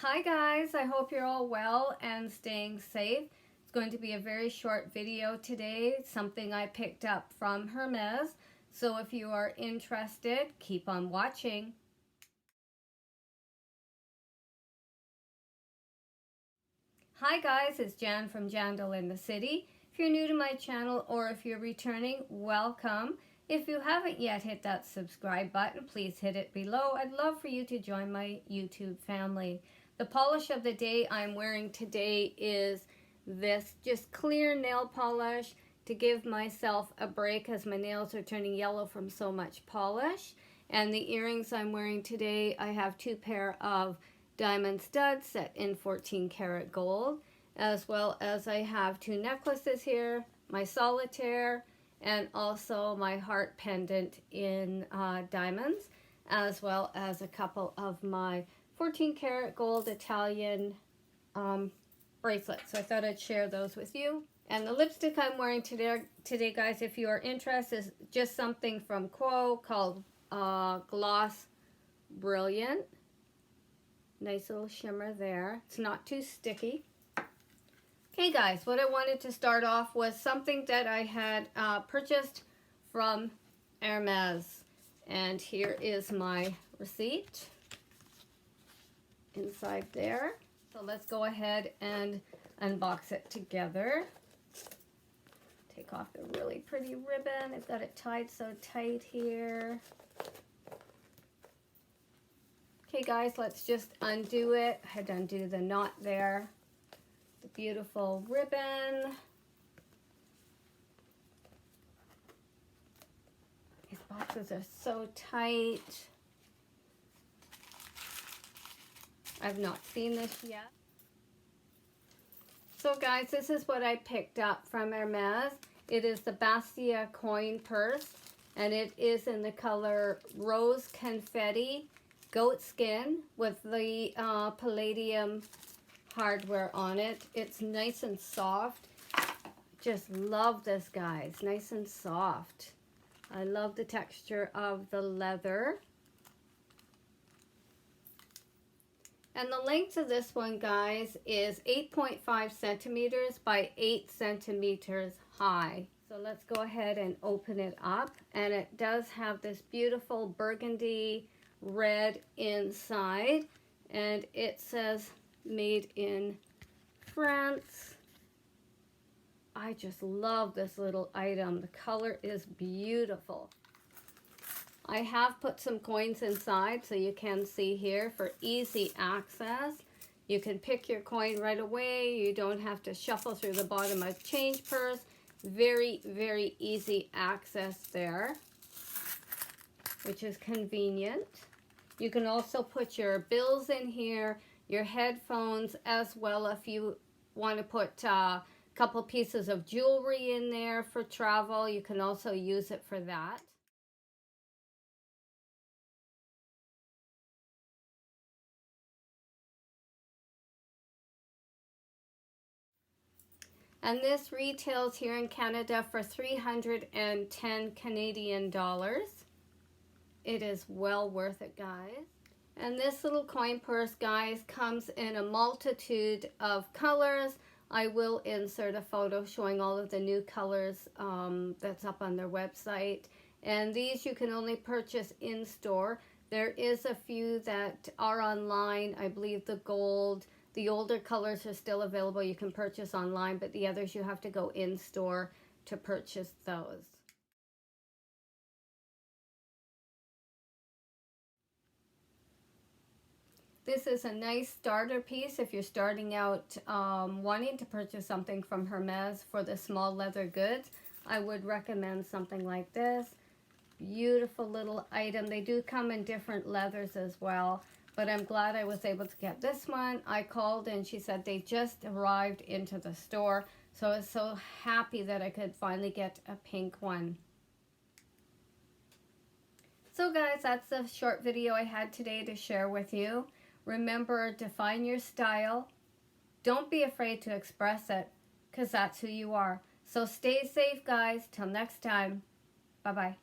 Hi guys, I hope you're all well and staying safe. It's going to be a very short video today, something I picked up from Hermes. So if you are interested, keep on watching. Hi guys, it's Jan from Jandle in the City. If you're new to my channel or if you're returning, welcome. If you haven't yet hit that subscribe button, please hit it below. I'd love for you to join my YouTube family. The polish of the day I'm wearing today is this just clear nail polish to give myself a break as my nails are turning yellow from so much polish. And the earrings I'm wearing today, I have two pair of diamond studs set in 14 karat gold, as well as I have two necklaces here, my solitaire, and also my heart pendant in diamonds, as well as a couple of my 14 karat gold Italian bracelets. So I thought I'd share those with you. And the lipstick I'm wearing today guys, if you are interested, is just something from Quo called Gloss Brilliant. Nice little shimmer there. It's not too sticky. Okay guys, what I wanted to start off was something that I had purchased from Hermes. And here is my receipt inside there. So let's go ahead and unbox it together. Take off the really pretty ribbon. I've got it tied so tight here. Okay guys, let's just undo it. I had to undo the knot there. The beautiful ribbon. These boxes are so tight. I've not seen this yet. So guys, this is what I picked up from Hermes. It is the Bastia coin purse, and it is in the color Rose Confetti Goat Skin with the palladium hardware on it. It's nice and soft. Just love this, guys. Nice and soft. I love the texture of the leather. And the length of this one, guys, is 8.5 centimeters by 8 centimeters high. So let's go ahead and open it up. And it does have this beautiful burgundy red inside. And it says made in France. I just love this little item. The color is beautiful. I have put some coins inside so you can see here for easy access. You can pick your coin right away. You don't have to shuffle through the bottom of change purse. Very, very easy access there, which is convenient. You can also put your bills in here, your headphones, as well if you want to put a couple pieces of jewelry in there for travel. You can also use it for that. And this retails here in Canada for 310 Canadian dollars. It is well worth it, guys. And this little coin purse, guys, comes in a multitude of colors. I will insert a photo showing all of the new colors that's up on their website. And these you can only purchase in store. There is a few that are online. I believe the gold, the older colors are still available. You can purchase online, but the others you have to go in store to purchase those. This is a nice starter piece if you're starting out wanting to purchase something from Hermes for the small leather goods. I would recommend something like this. Beautiful little item. They do come in different leathers as well, but I'm glad I was able to get this one. I called and she said they just arrived into the store, so I was so happy that I could finally get a pink one. So guys, that's the short video I had today to share with you. Remember, define your style. Don't be afraid to express it, because that's who you are. So stay safe, guys. Till next time. Bye-bye.